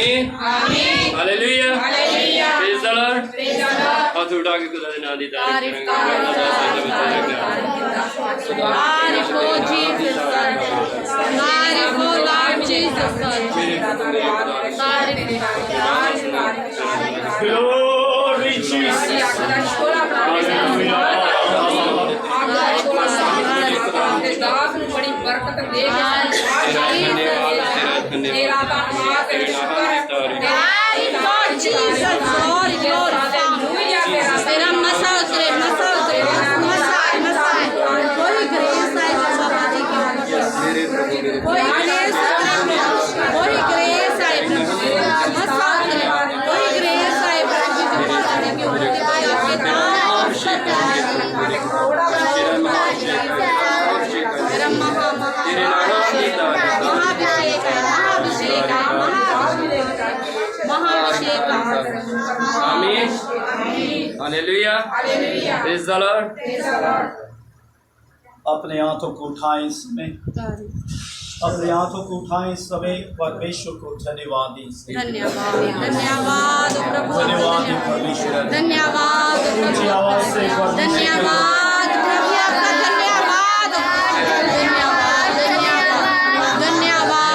आमीन hallelujah praise the Lord हाथ उठा के खुदा की नाम की तारीफ Glory Jesus. बड़ी बरकत दे तेरा धन्यवाद तेरा मसा उतरे कोई ग्रेस है बाबा जी की कोई ग्रेस है मसा उतरे कोई ग्रेस है प्रभु जी माता जी की आपके नाम तेरा महाभिषेक आमीन हालेलुया प्रेज द लॉर्ड अपने हाथों को उठाएं इस समय, अपने हाथों को उठाएं इस समय, परमेश्वर को धन्यवाद दें। धन्यवाद प्रभु धन्यवाद परमेश्वर, धन्यवाद ऊंची आवाज से धन्यवाद प्रभु आपका धन्यवाद धन्यवाद धन्यवाद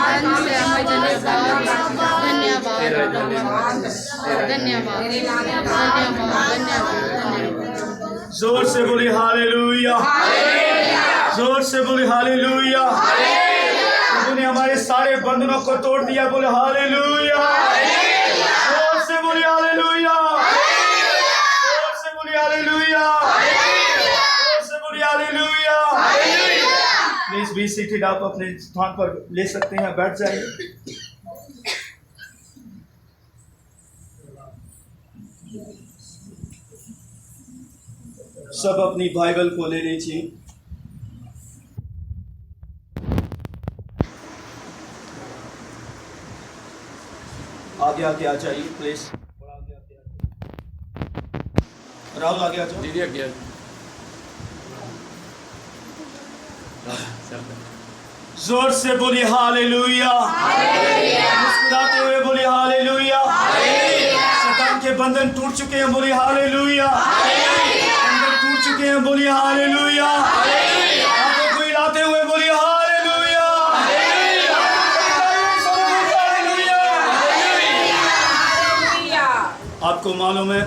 जीवन से आपको धन्यवाद जोर से बोली हालेलुया, जोर से बोली हालेलुया। प्रभु ने हमारे सारे बंधनों को तोड़ दिया, बोले हालेलुया। जोर से बोली हालेलुया, जोर से बोली हालेलुया, जोर से बोली हालेलुया। प्लीज बी सीटेड, आप अपने स्थान पर ले सकते हैं, बैठ जाइए। सब अपनी बाइबल को ले लीजिए। आगे आगे आ जाइए प्लीज, राहुल आगे आ जाओ। दीदी आगे जोर से बोली हालेलुया, मुस्कुराते हुए बोली हालेलुया। शैतान के बंधन टूट चुके हैं, बोली हालेलुया। बंधन टूट चुके हैं, बोली हालेलुया। आंखों को हिलाते हुए बोली हालेलुया। आपको मालूम है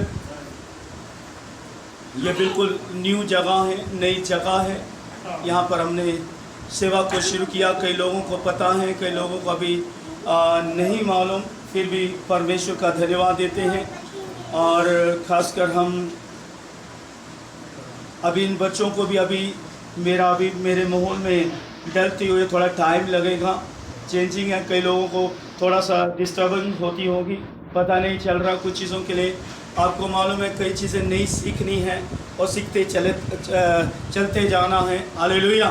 ये बिल्कुल न्यू जगह है, नई जगह है। यहाँ पर हमने सेवा को शुरू किया। कई लोगों को पता है, कई लोगों को अभी नहीं मालूम, फिर भी परमेश्वर का धन्यवाद देते हैं। और ख़ासकर हम अभी इन बच्चों को भी अभी मेरे माहौल में डलते हुए थोड़ा टाइम लगेगा। चेंजिंग है, कई लोगों को थोड़ा सा डिस्टर्बेंस होती होगी, पता नहीं चल रहा कुछ चीज़ों के लिए। आपको मालूम है कई चीज़ें नई सीखनी है और सीखते चलते जाना है। हालेलुया।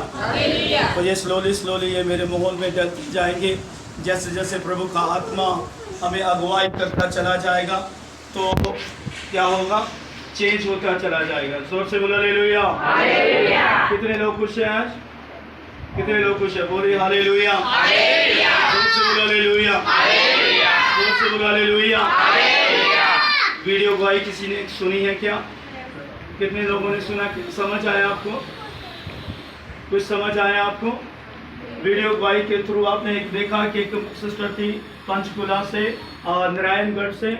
तो ये स्लोली ये मेरे माहौल में डलते जाएंगे। जैसे जैसे प्रभु का आत्मा हमें अगुवाई करता चला जाएगा तो क्या होगा, चेंज होता चला जाएगा। जोर से बोलो हालेलुया। कितने लोग खुश हैं आज? कितने लोग खुश हैं? बोलिए हालेलुया। जोर से बोलो हालेलुया। जोर से बोलो हालेलुया। वीडियो गवाही किसी ने सुनी है क्या? कितने लोगों ने सुना? समझ आया आपको? कुछ समझ आया आपको? वीडियो गवाही के थ्रू आपने देखा कि एक सिस्टर थी पंचकुला से, नारायणगढ़ से,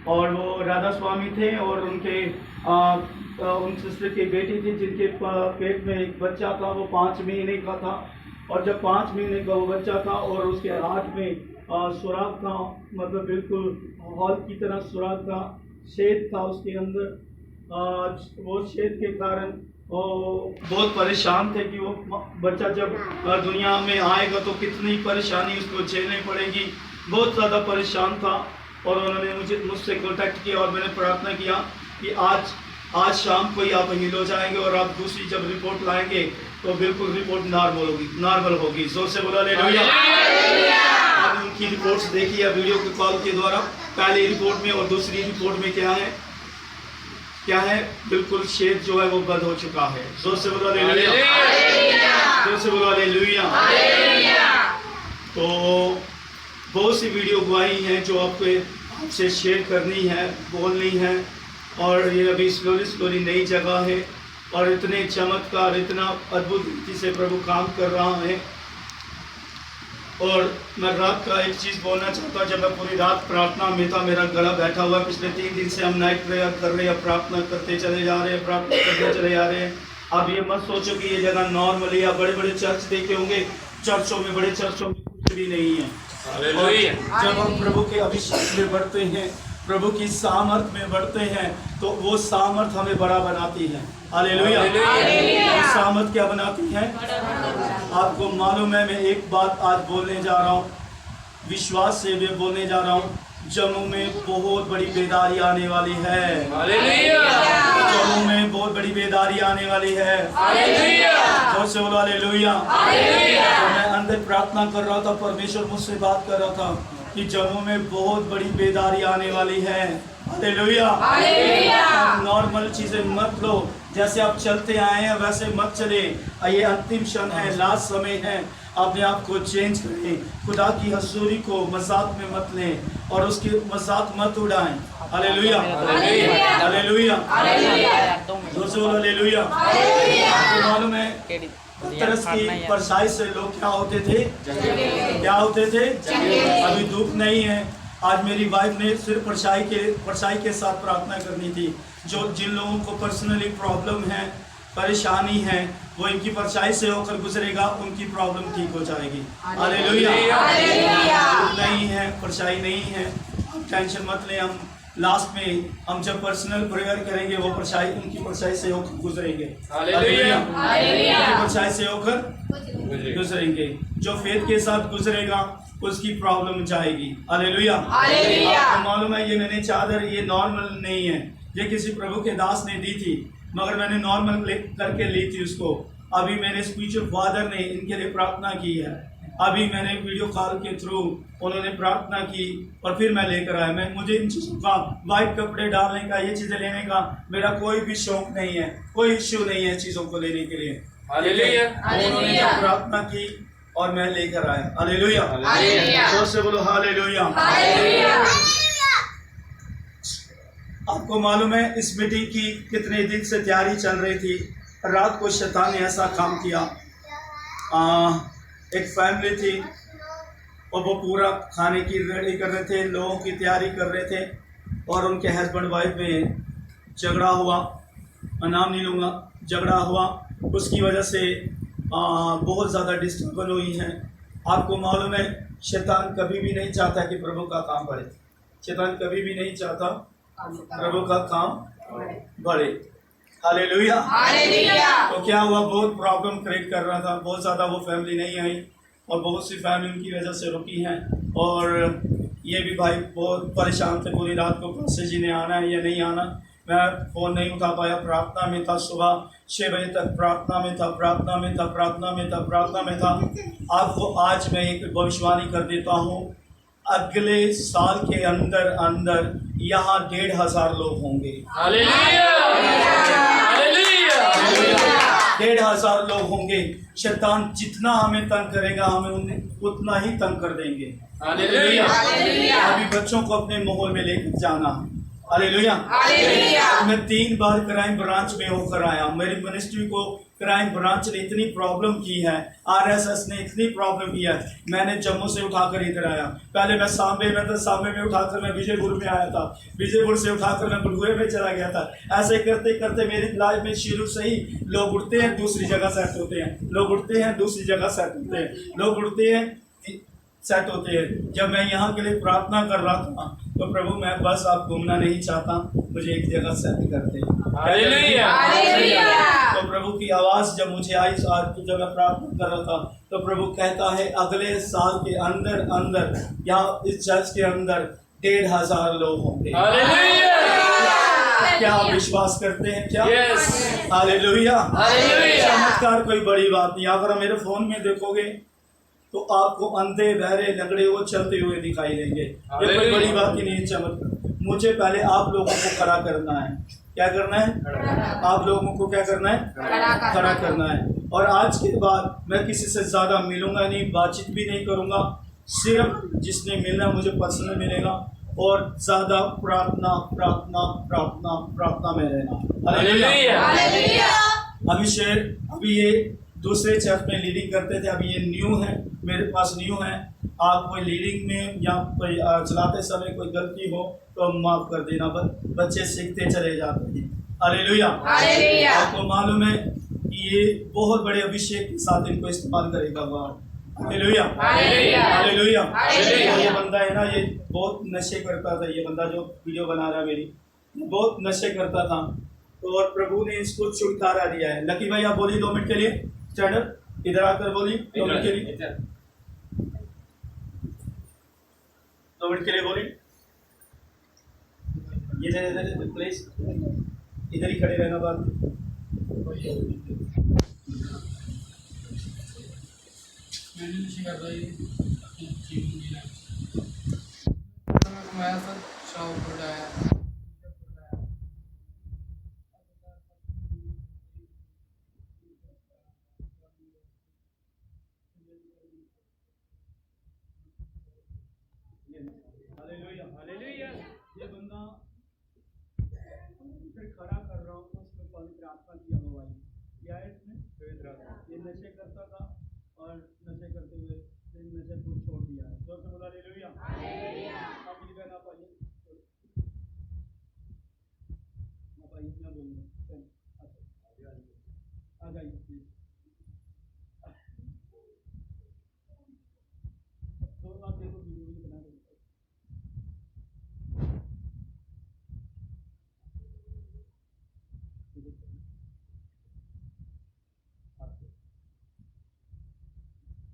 और वो राधा स्वामी थे और उन सिस्टर की बेटी थी जिनके पेट में एक बच्चा था, वो 5 महीने का था। और जब 5 महीने का वो बच्चा था और उसके हाथ में सुराख था, मतलब बिल्कुल हॉल की तरह सुराख था, छेद था उसके अंदर। वो छेद के कारण वो बहुत परेशान थे कि वो बच्चा जब दुनिया में आएगा तो कितनी परेशानी उसको झेलनी पड़ेगी। बहुत ज़्यादा परेशान था और उन्होंने मुझसे कॉन्टैक्ट किया और मैंने प्रार्थना किया कि आज शाम को ही आप हील हो जाएंगे और आप दूसरी जब रिपोर्ट लाएंगे तो बिल्कुल रिपोर्ट नॉर्मल होगी। जोर से बोला हालेलुया। आपने उनकी रिपोर्ट्स देखी है वीडियो के कॉल के द्वारा, पहली रिपोर्ट में और दूसरी रिपोर्ट में क्या है बिल्कुल शेड जो है वो बंद हो चुका है। जोर से बोला हालेलुया। जोर से बोला हालेलुया। तो बहुत सी वीडियो गवाही हैं जो आपसे शेयर करनी है, बोलनी है, और ये अभी स्लोली नई जगह है और इतने चमत्कार, इतना अद्भुत रीति से प्रभु काम कर रहा है। और मैं रात का एक चीज़ बोलना चाहता हूँ, जब मैं पूरी रात प्रार्थना में था, मेरा गला बैठा हुआ, पिछले 3 दिन से हम नाइट प्रेयर कर रहे हैं, प्रार्थना करते चले जा रहे हैं, प्रार्थना करते चले जा रहे हैं। अब ये मत सोचो कि ये जगह नॉर्मल है, या बड़े बड़े चर्च देखे होंगे, चर्चों में बड़े चर्चों में कुछ भी नहीं है। जब हम प्रभु के अभिषेक में बढ़ते हैं, प्रभु की सामर्थ में बढ़ते हैं, तो वो सामर्थ हमें बड़ा बनाती है। हालेलुया। वो सामर्थ क्या बनाती है? आपको मालूम है, मैं एक बात आज बोलने जा रहा हूँ, विश्वास से मैं बोलने जा रहा हूँ। जम्मू में बहुत बड़ी बेदारी आने वाली है। जम्मू में बहुत बड़ी बेदारी आने वाली है। जोर से बोलो हालेलुया। तो मैं अंदर प्रार्थना कर रहा था, परमेश्वर मुझसे बात कर रहा था कि जम्मू में बहुत बड़ी बेदारी आने वाली है। हालेलुया। नॉर्मल चीजें मत लो, जैसे आप चलते आए हैं वैसे मत चले। ये अंतिम क्षण है, लास्ट समय है, अपने आप को चेंज करें। खुदा की हजूरी को मजाक में मत लें और उसकी मजाक मत उड़ाएं। हालेलुया। हालेलुया। हालेलुया। आपको मालूम है तरस की परछाई से लोग क्या होते थे? क्या होते थे? अभी धूप नहीं है। आज मेरी वाइफ ने सिर्फ परछाई के साथ प्रार्थना करनी थी। जिन लोगों को पर्सनली प्रॉब्लम है, परेशानी है, वो इनकी परछाई से होकर गुजरेगा, उनकी प्रॉब्लम ठीक हो जाएगी। हालेलुया। नहीं है, परछाई नहीं है, टेंशन मत लें। हम लास्ट में हम जब पर्सनल प्रेयर करेंगे, वो उनकी परछाई से होकर गुजरेंगे। हालेलुया। उनकी परछाई से होकर गुजरेंगे। जो फेथ के साथ गुजरेगा उसकी प्रॉब्लम जाएगी। हालेलुया। आपको मालूम है, ये मैंने चादर, ये नॉर्मल नहीं है, ये किसी प्रभु के दास ने दी थी, मगर मैंने नॉर्मल करके ली थी उसको। अभी मेरे स्पिरिचुअल फादर ने इनके लिए प्रार्थना की है। अभी मैंने वीडियो कॉल के थ्रू उन्होंने प्रार्थना की और फिर मैं लेकर आया। मुझे इन चीज़ों का, वाइट कपड़े डालने का, ये चीज़ें लेने का मेरा कोई भी शौक नहीं है, कोई इश्यू नहीं है चीज़ों को लेने के लिए। उन्होंने जब प्रार्थना की और मैं लेकर आया। हालेलुया। जोर से बोलो हालेलुया। आपको मालूम है इस मीटिंग की कितने दिन से तैयारी चल रही थी। रात को शैतान ने ऐसा काम किया, एक फैमिली थी और वो पूरा खाने की रेडी कर रहे थे, लोगों की तैयारी कर रहे थे, और उनके हस्बैंड वाइफ में झगड़ा हुआ। मैं नाम नहीं लूँगा, झगड़ा हुआ, उसकी वजह से बहुत ज़्यादा डिस्टर्बन हुई है। आपको मालूम है शैतान कभी भी नहीं चाहता कि प्रभु का काम बढ़े। शैतान कभी भी नहीं चाहता प्रभु का काम बढ़े। हालेलुया। तो क्या हुआ, बहुत प्रॉब्लम क्रिएट कर रहा था, बहुत ज़्यादा वो फैमिली नहीं आई और बहुत सी फैमिली उनकी वजह से रुकी हैं। और ये भी भाई बहुत परेशान थे पूरी रात को, पास्टर जी ने आना है या नहीं आना। मैं फ़ोन नहीं उठा पाया, प्रार्थना में था, सुबह 6 बजे तक प्रार्थना में था। आपको आज मैं एक भविष्यवाणी कर देता हूँ, अगले साल के अंदर यहाँ 1500 लोग होंगे। 1500 लोग होंगे। शैतान जितना हमें तंग करेगा, हमें उन्हें उतना ही तंग कर देंगे। अभी बच्चों को अपने माहौल में लेकर जाना। हालेलुया। मैं 3 बार क्राइम ब्रांच में होकर आया। मेरी मिनिस्ट्री को क्राइम ब्रांच ने इतनी प्रॉब्लम की है, आरएसएस ने इतनी प्रॉब्लम की है, मैंने जम्मू से उठाकर इधर आया। पहले मैं सांबे में था, सांबे में उठाकर मैं विजयपुर में आया था, विजयपुर से उठाकर मैं बलुए में चला गया था। ऐसे करते करते मेरी लाइफ में शुरू से ही लोग उठते हैं, दूसरी जगह सेट होते हैं, लोग उठते हैं, दूसरी जगह सेट होते हैं, लोग उठते हैं, सेट होते हैं। जब मैं यहाँ के लिए प्रार्थना कर रहा था तो प्रभु, मैं बस आप घूमना नहीं चाहता, मुझे एक जगह सेट करते। हालेलुया। तो प्रभु की आवाज जब मुझे आई, जब मैं प्रार्थना कर रहा था, तो प्रभु कहता है अगले साल के अंदर अंदर यहाँ इस चर्च के अंदर 1500 लोग होंगे। हालेलुया। क्या आप विश्वास करते हैं क्या? यस। हालेलुया। हालेलुया। चमत्कार कोई बड़ी बात नहीं। अगर मेरे फोन में देखोगे तो आपको अंधे बहरे लंगड़े वो चलते हुए दिखाई देंगे। ये कोई बड़ी बात ही नहीं है चमत्कार। मुझे पहले आप लोगों को खड़ा करना है। क्या करना है? आप लोगों को क्या करना है? खड़ा करना है। और आज के बाद मैं किसी से ज्यादा मिलूंगा नहीं, बातचीत भी नहीं करूंगा। सिर्फ जिसने मिलना मुझे पर्सनल मिलेगा और ज्यादा प्रार्थना प्रार्थना प्रार्थना प्रार्थना में रहना। हालेलुया। अभी ये दूसरे चर्च में लीडिंग करते थे, अभी ये न्यू है, मेरे पास न्यू है। आप कोई लीडिंग में या कोई चलाते समय कोई गलती हो तो माफ कर देना, बच्चे सीखते चले जाते हैं। हालेलुया। आपको मालूम है कि ये बहुत बड़े अभिषेक के साथ इनको इस्तेमाल करेगा गॉड। हालेलुया। हालेलुया। ये बंदा है ना, ये बहुत नशे करता था। ये बंदा जो वीडियो बना रहा है मेरी, बहुत नशे करता था, तो और प्रभु ने इसको छुटकारा दिया है। लकी भाई आप बोलिए 2 मिनट के लिए, स्टैंड अप, इधर आकर बोलिए 2 मिनट के लिए, 2 मिनट के लिए बोलिए। ये प्लीज इधर ही खड़े रहना बात। हालेलुया। हालेलुया। ये बंदा फिर खड़ा कर रहा हूँ, उसमें पवित्र आत्मा की अगुवाई क्या है इसमें? ये नशे करता था और नशे करते हुए नशे को छोड़ दिया है। जोर से बोला हालेलुया। आप भी कहना पाइए, मैं बोलूँगा आ जाइए प्लीज। तो आप देखो वीडियो भी बना दो।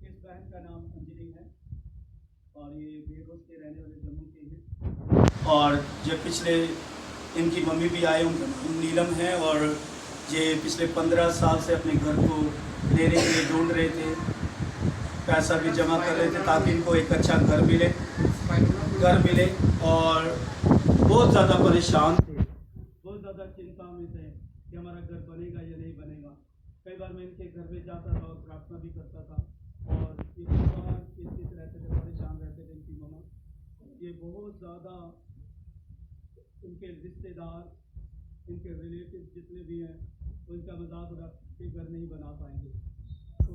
इस बहन का नाम अंजलि है और ये बेरोज के रहने वाले जम्मू के हैं। और जब पिछले इनकी मम्मी भी आए, उनका नाम नीलम है, और ये पिछले 15 साल से अपने घर को लेने के लिए ढूंढ रहे थे, पैसा भी जमा कर रहे थे ताकि इनको एक अच्छा घर मिले और बहुत ज़्यादा परेशान थे, बहुत ज़्यादा चिंता में थे कि हमारा घर बनेगा या नहीं बनेगा। कई बार मैं इनके घर में जाता था और प्रार्थना भी करता था और इस रहते थे, परेशान रहते थे इनकी मम्मा। ये बहुत ज़्यादा उनके रिश्तेदार, इनके रिलेटिव जितने भी हैं, उनका मजाक उड़ा के घर नहीं बना पाएंगे। तो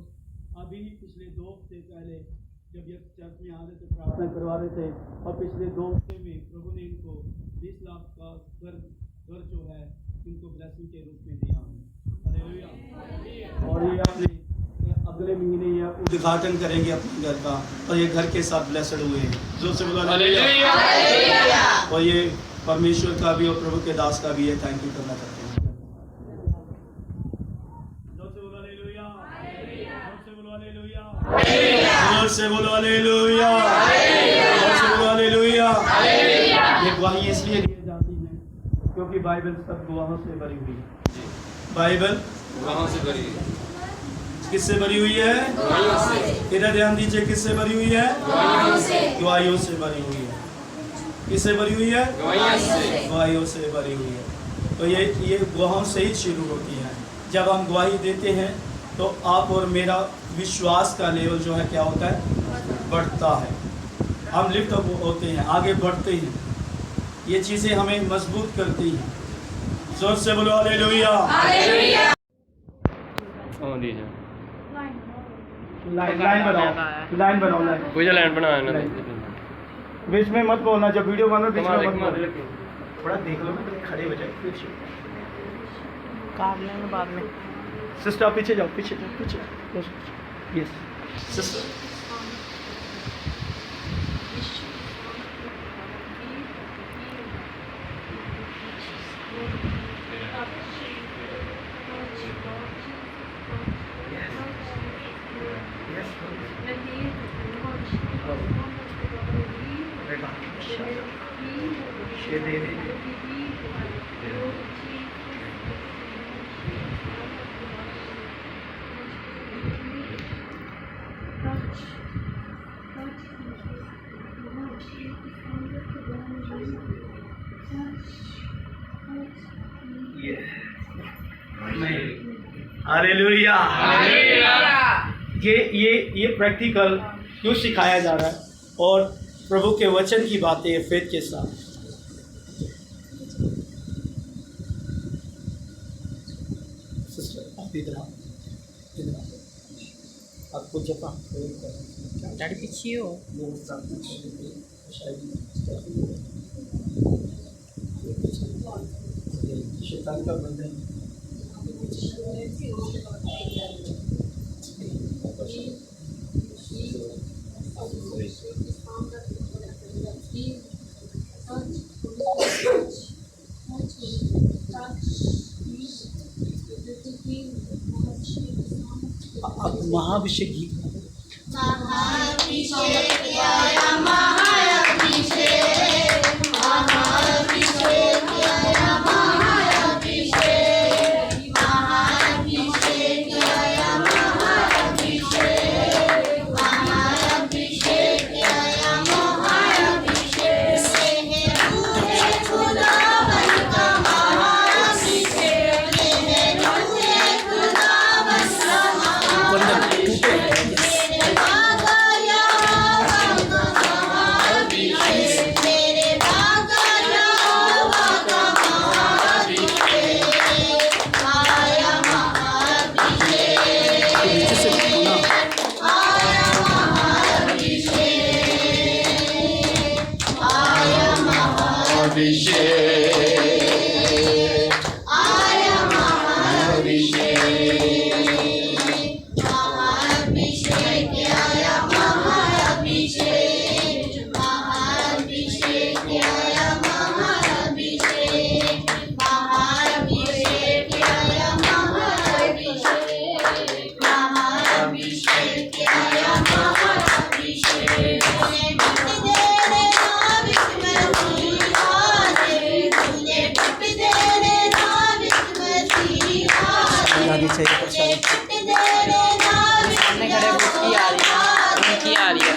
अभी पिछले 2 हफ्ते पहले जब ये चर्च में आ रहे थे, प्रार्थना करवा रहे थे, और पिछले 2 हफ्ते में प्रभु ने इनको 20 लाख का घर जो है इनको ब्लेसिंग के रूप में दिया है। हालेलुया। और ये अपने अगले महीने ये उद्घाटन करेंगे अपने घर का, और ये घर के साथ ब्लेसड हुए हैं। जो से बोला हालेलुया। और ये परमेश्वर का भी और प्रभु के दास का भी है थैंक यू करना चाहते हैं। जो से बोला हालेलुया। जो से बोला हालेलुया। जोर से बोलो हालेलुया। जोर से बोलो हालेलुया। ये गवाही इसलिए दी जाती है क्योंकि बाइबल सब गवाहों से भरी हुई है। बाइबल गवाहों से भरी है। किससे भरी हुई है? गवाहियों से। इधर ध्यान दीजिए, किससे भरी हुई है? गवाहियों से। गवाहियों से भरी हुई है। किससे भरी हुई है? गवाहियों से। गवाहियों से भरी हुई है। तो ये गवाहों से ही शुरू होती है। जब हम गवाही देते हैं तो आप और मेरा विश्वास का लेवल जो है क्या होता है? बढ़ता है। हम लिफ्ट अप होते हैं, आगे बढ़ते हैं। ये चीज़ें हमें मजबूत करती हैं। जोर से बोलो हालेलुया। हाँ दीजिए। लाइन बनाओ। कोई लाइन बना ना। बीच में मत बोलना, जब वीडियो बनो बीच में मत कमाल। बोलना। थोड़ा देख लो ना, खड़े हो जाए। काट लेंगे बाद में। सिस्टर आप पीछे जाओ, पीछे। Yes sister. हालेलुया। ये प्रैक्टिकल क्यों सिखाया जा रहा है और प्रभु के वचन की बातें फेथ के साथ। सिस्टर आप इधर आओ, आपको जब डैडी पीछे हो। शैतान का बंधन आप महाभिषेक गीत सामने खड़े उनकी आ रही है, उनकी आ रही है।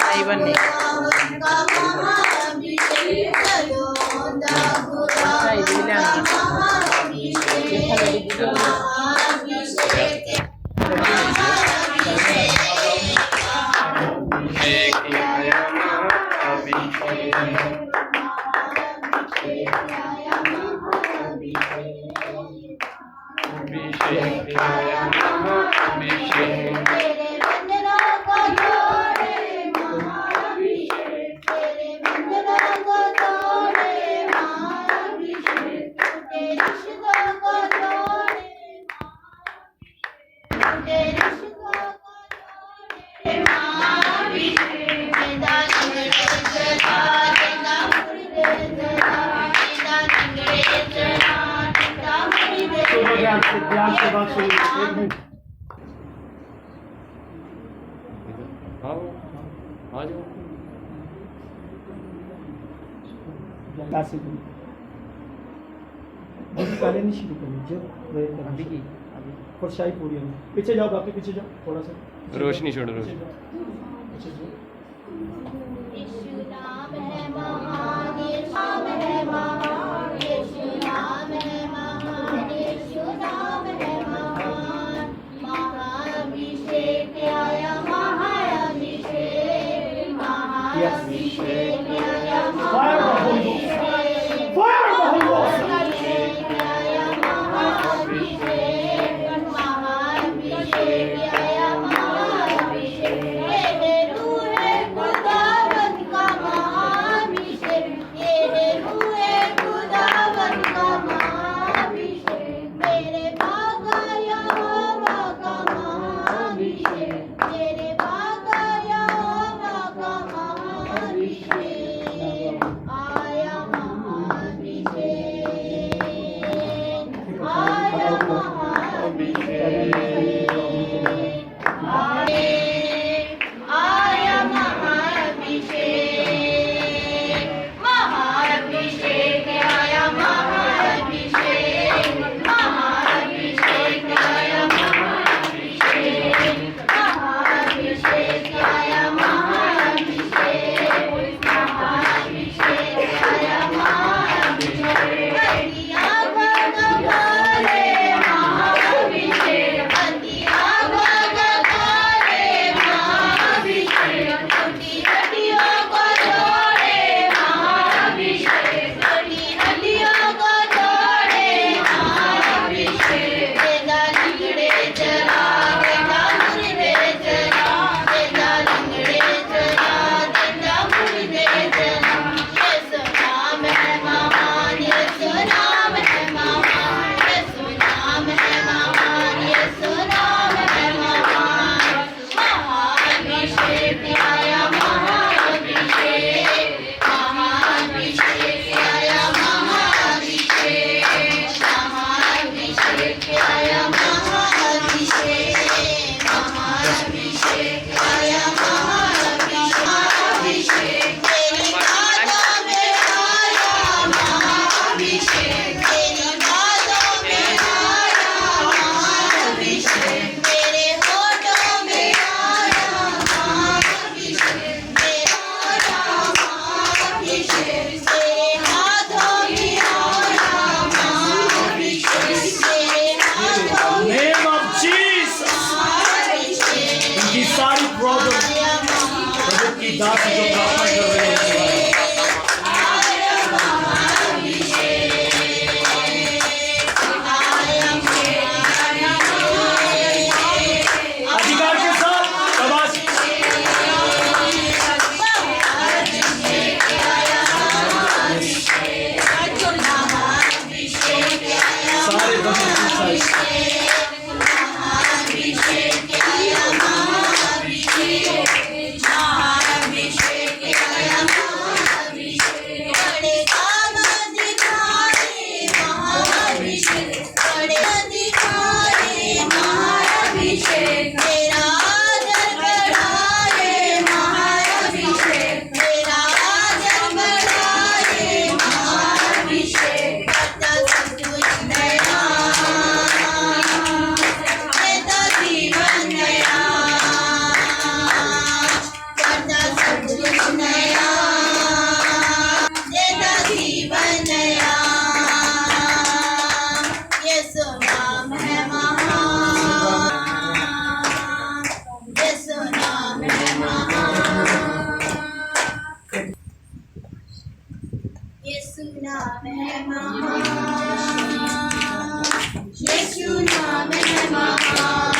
नहीं बनने ध्यान से बात सुनिए। पहले नहीं शुरू करनी जब अभी की और शाही पूरी होगी। पीछे जाओ, बाकी पीछे जाओ थोड़ा सा। रोशनी छोड़ो, रोशनी। नाम है महान, यीशु नाम है महान,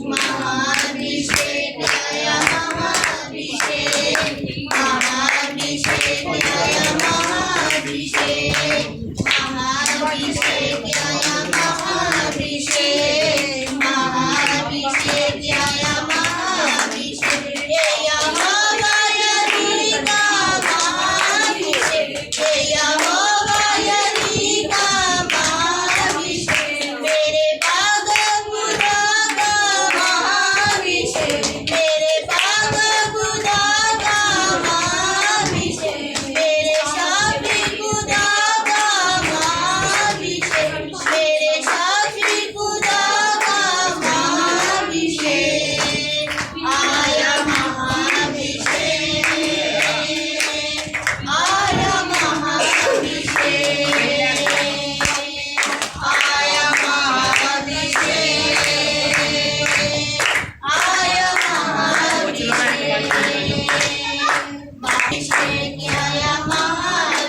महाअभिषेक आया, महाअभिषेक, महाअभिषेक आया, महाअभिषेक, महाअभिषेक आया, महाअभिषेक, महाअभिषेक आया, महाअभिषेक, ये यहोवा यरी का महाअभिषेक, ये यहोवा यरी का महाअभिषेक, मेरे बाग खुदा का महाअभिषेक, मेरे बाग खुदा का महाअभिषेक, मेरे शाफी खुदा का महाअभिषेक, मेरे शाफी खुदा का महाअभिषेक, आया महाअभिषेक, आया महाअभिषेक, आया महाअभिषेक, आया महाअभिषेक, आया महाअभिषेक, महाअभिषेक आया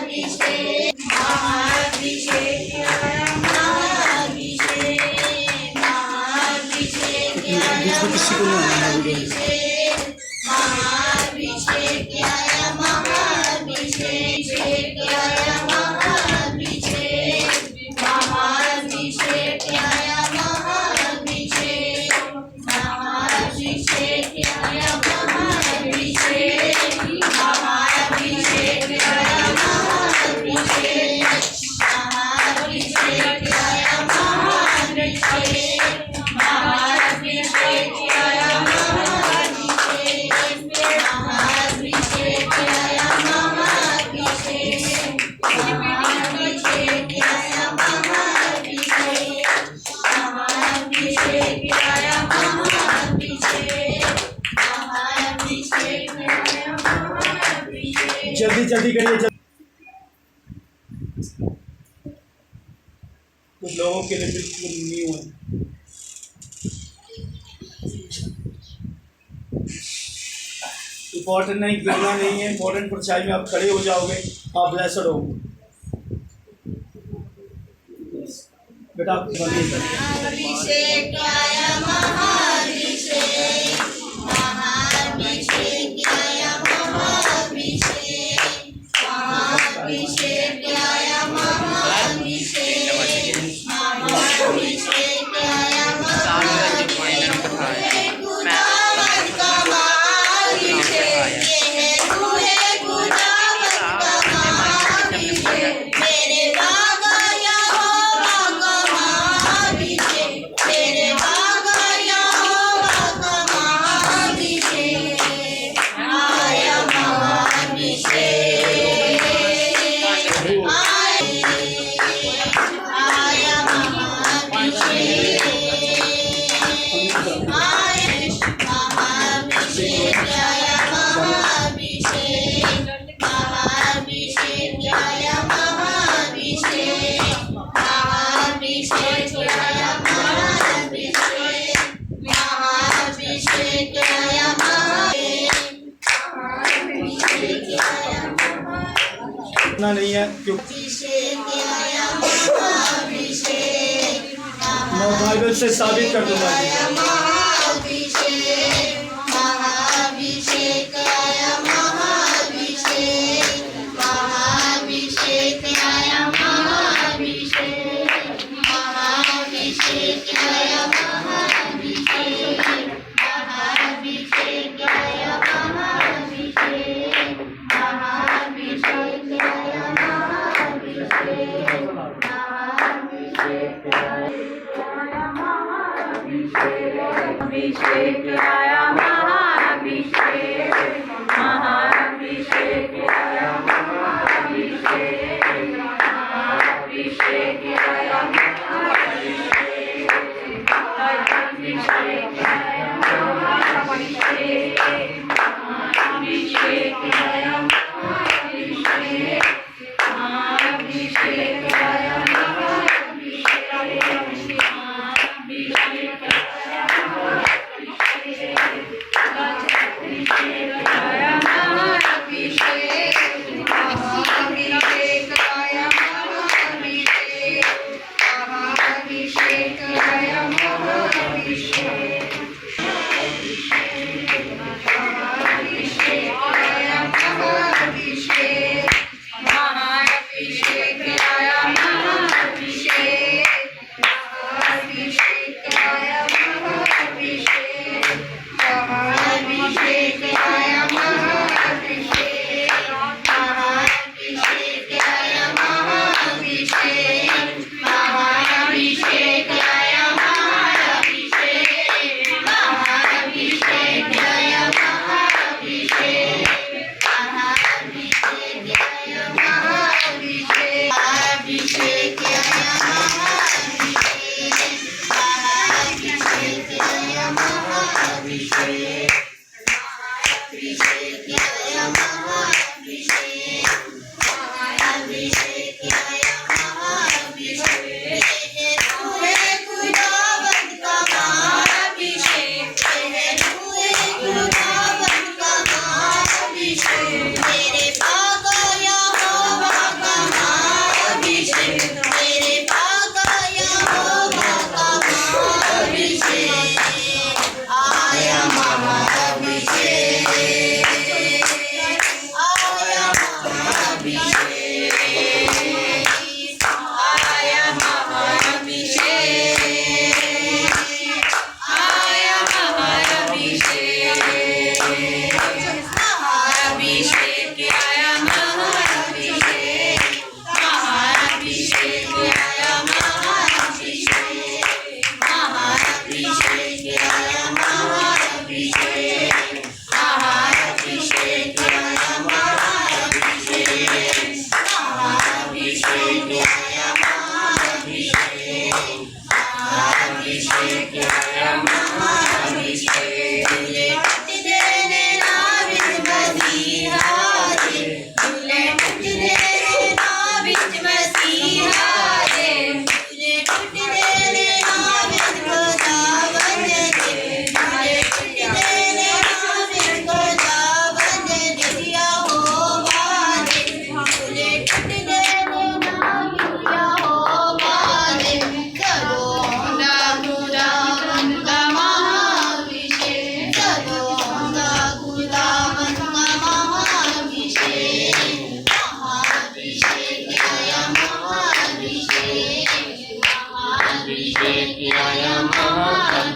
महाअभिषेक, महाअभिषेक आया महाअभिषेक, महाअभिषेक आया महाअभिषेक, आया महाअभिषेक, महाअभिषेक आया महाअभिषेक, महाअभिषेक आया महाअभिषेक, महाअभिषेक आया महाअभिषेक, महाअभिषेक आया महाअभिषेक, महाअभिषेक आया महाअभिषेक, महाअभिषेक आया महाअभिषेक, महाअभिषेक आया महाअभिषेक, महाअभिषेक आया महाअभिषेक, महाअभिषेक आया महाअभिषेक। जल्दी जल्दी करिए कुछ लोगों के लिए बिल्कुल न्यू है। इम्पोर्टेंट नहीं, गिरना नहीं है, इम्पोर्टेंट परछाई में आप खड़े हो जाओगे, आप ब्लेसड होंगे। बेटा आप बनिए सर। महाअभिषेक आया महाअभिषेक, महाअभिषेक आया महाअभिषेक, महाअभिषेक आया महाअभिषेक, महाअभिषेक आया महाअभिषेक, खुदावंत का महाअभिषेक, ये है खुदावंत का महाअभिषेक, मेरे बाग यहोवा का महाअभिषेक, मेरे बाग यहोवा का महाअभिषेक, आया महाअभिषेक, आया महाअभिषेक, महाअभिषेक आया महाअभिषेक, महाअभिषेक आया महाअभिषेक, महाअभिषेक आया महाअभिषेक, महाअभिषेक आया महाअभिषेक, इतना नहीं है क्योंकि अभिषेक आया महाअभिषेक, मैं बाइबल से साबित कर दूंगा। आया महाअभिषेक, महाअभिषेक आया महाअभिषेक, महाअभिषेक आया महाअभिषेक, महाअभिषेक आया महाअभिषेक, महाअभिषेक आया महाअभिषेक, महाअभिषेक आया महाअभिषेक, महाअभिषेक अभिषेक आया महाअभिषेक, महाअभिषेक आया महाअभिषेक, महाअभिषेक आया महाअभिषेक, अभिषेक आया महाअभिषेक, महाअभिषेक आया महाअभिषेक, महाअभिषेक आया महाअभिषेक,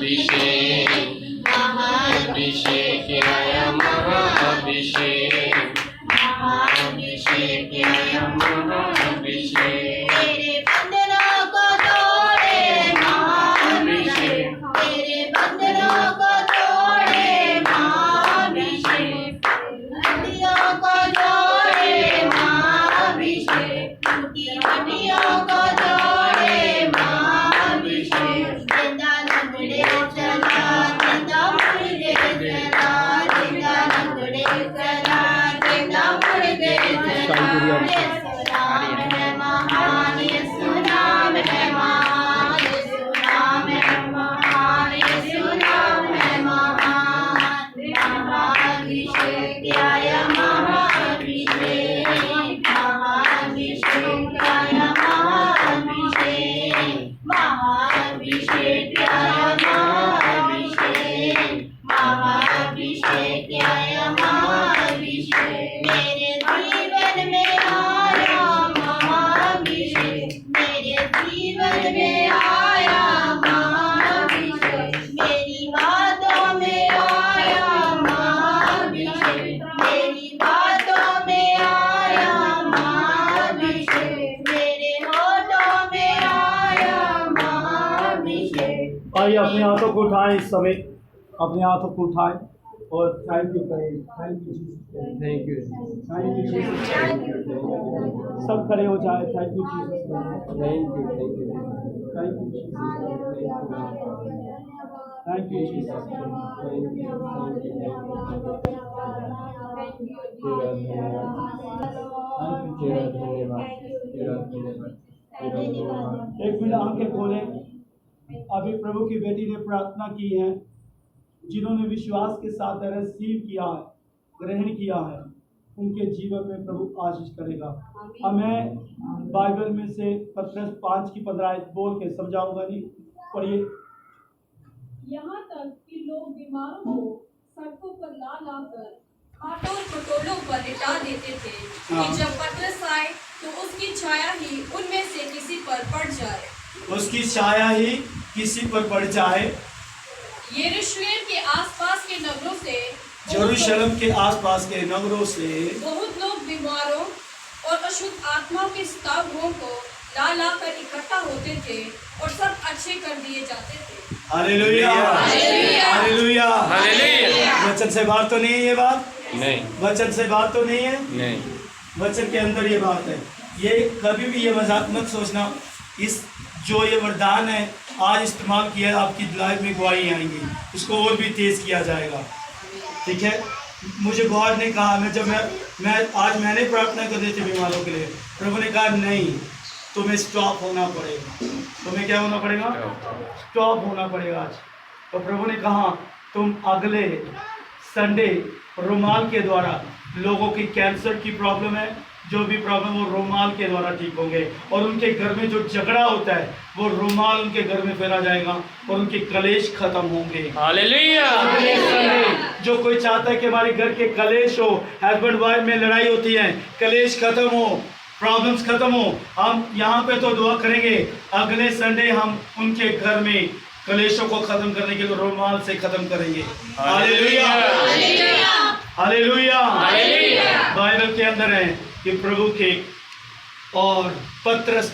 महाअभिषेक अभिषेक आया महाअभिषेक महाअभिषेक आया महाअभिषेक तेरे बंधनों को तोड़े महाअभिषेक तेरे बंधनों को तोड़े महाअभिषेक हड्डियों को जोड़े महाअभिषेक टूटी हड्डियों को जोड़े महाअभिषेक जिंदा लंगड़े चला जिंदा मुर्दे चला जिंदा लंगड़े चला जिंदा मुर्दे चला यीशु नाम है महान यीशु नाम है महान यीशु नाम है महान यीशु नाम है महान महाअभिषेक आया महाअभिषेक महाअभिषेक आया महाअभिषेक महाअभिषेक आया महाअभिषेक महाअभिषेक आया महाअभिषेक मेरे जीवन में आया महाअभिषेक मेरे जीवन में आया महाअभिषेक मेरी बातों में आया महाअभिषेक मेरी बातों में आया महाअभिषेक मेरे होठों में आया महाअभिषेक। आइए अपने हाथों को उठाएं, इस समय अपने हाथों को उठाएं और थैंक यू करें। Thank you thank you thank you सब खड़े हो जाए। Thank you Jesus thank you thank you thank you Jesus एक मिनट आंखें खोलें। अभी प्रभु की बेटी ने प्रार्थना की है, जिन्होंने विश्वास के साथ रिसीव किया है, ग्रहण किया है, उनके जीवन में प्रभु आशीष करेगा। अब मैं बाइबल में से पत्रस 5:15 बोल के समझाऊंगा। नहीं पढ़िए। यहाँ तक कि लोग बीमारों को सड़कों पर ला कर खाटों और खटोलों पर लिटा देते थे कि जब पतरस आए तो उसकी छाया ही उनमें से किसी पर पड़ जाए। उसकी छाया ही किसी पर पड़ जाए। यरूशलेम के आसपास के नगरों से यरूशलेम के आसपास के नगरों से बहुत लोग बीमारों और अशुद्ध आत्माओं के सतावों को ला कर इकट्ठा होते थे और सब अच्छे कर दिए जाते थे। Hallelujah hallelujah hallelujah. वचन से बात तो नहीं है ये बात? नहीं वचन से बात तो नहीं है? नहीं वचन के अंदर ये बात है। ये कभी भी ये मजाक मत सोचना। इस जो ये वरदान है आज इस्तेमाल किया, आपकी लाइफ में गवाही आएंगी, उसको और भी तेज किया जाएगा। ठीक है। मुझे गॉड ने कहा, मैंने प्रार्थना कर दी थी बीमारों के लिए। प्रभु ने कहा नहीं, तुम्हें स्टॉप होना पड़ेगा। तुम्हें क्या होना पड़ेगा? स्टॉप होना पड़ेगा आज। तो प्रभु ने कहा तुम अगले संडे रुमाल के द्वारा, लोगों की कैंसर की प्रॉब्लम है, जो भी प्रॉब्लम वो रुमाल के द्वारा ठीक होंगे, और उनके घर में जो झगड़ा होता है वो रुमाल उनके घर में फेरा जाएगा और उनके कलेश खत्म होंगे। हालेलुया। अगले संडे जो कोई चाहता है कि हमारे घर के कलेश हो, हस्बैंड वाइफ में लड़ाई होती है, कलेश खत्म हो, प्रॉब्लम्स खत्म हो, हम यहाँ पे तो दुआ करेंगे। अगले संडे हम उनके घर में कलेशों को खत्म करने के लिए रुमाल से खत्म करेंगे। Hallelujah hallelujah. बाइबल के अंदर है कि प्रभु के और पतरस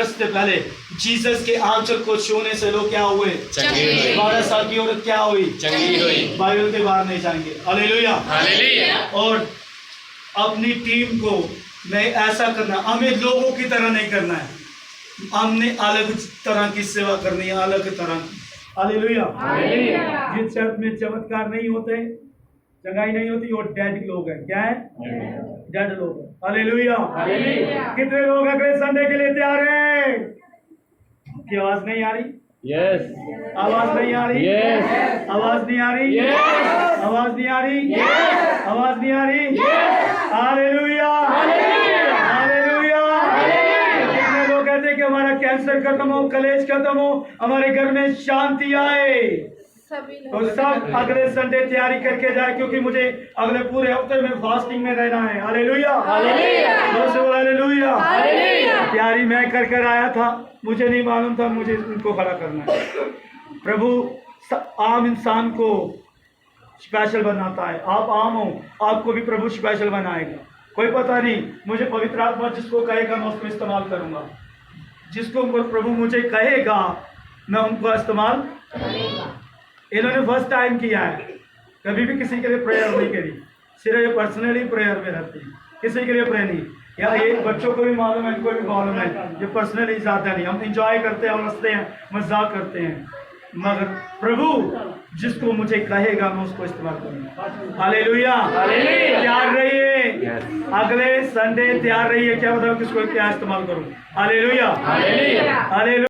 से पहले जीसस के आंचल को छूने से लोग क्या हुए? 12 साल की औरत क्या हुई? चंगी हुई। बाइबल के बाहर नहीं जाएंगे। Hallelujah hallelujah. और अपनी टीम को नहीं ऐसा करना, हमें लोगों की तरह नहीं करना है, हमने अलग तरह की सेवा करनी है, अलग तरह की। हालेलुया। जिस चर्च में चमत्कार नहीं होते, चंगाई नहीं होती, वो डेड लोग हैं। क्या है? डेड लोग हैं। हालेलुया। कितने लोग अगले संडे के लिए तैयार हैं? की आवाज नहीं आ रही? यस। आवाज नहीं आ रही? यस। आवाज नहीं आ रही? यस। आवाज नहीं आ रही? यस। आवाज नहीं आ रही? यस। Hallelujah hallelujah. कितने लोग कहते हैं कि हमारा कैंसर खत्म हो, कलेश खत्म हो, हमारे घर में शांति आए? तो सब अगले संडे तैयारी करके जाए, क्योंकि मुझे अगले पूरे हफ्ते में फास्टिंग में रहना है। Hallelujah hallelujah. तैयारी मैं कर आया था, मुझे नहीं मालूम था मुझे उनको खड़ा करना है। प्रभु आम इंसान को स्पेशल बनाता है। आप आम हो, आपको भी प्रभु स्पेशल बनाएगा। कोई पता नहीं, मुझे पवित्र आत्मा जिसको कहेगा मैं उसको इस्तेमाल करूँगा। जिसको प्रभु मुझे कहेगा मैं उनको इस्तेमाल करूँगा। इन्होंने फर्स्ट टाइम किया है, कभी भी किसी के लिए प्रेयर नहीं करी, सिर्फ ये पर्सनली प्रेयर में रहती है, किसी के लिए प्रेयर नहीं। या ये बच्चों को भी मालूम है, इनको भी मालूम है, ये पर्सनली ज़्यादा नहीं। हम इंजॉय करते हैं, हंसते हैं, मजाक करते हैं, मगर प्रभु जिसको मुझे कहेगा मैं उसको इस्तेमाल करूँगा। हालेलुया। तैयार रहिए, अगले संडे तैयार रहिए। क्या बताओ किसको क्या इस्तेमाल करूँ। हालेलुया। हालेलुया।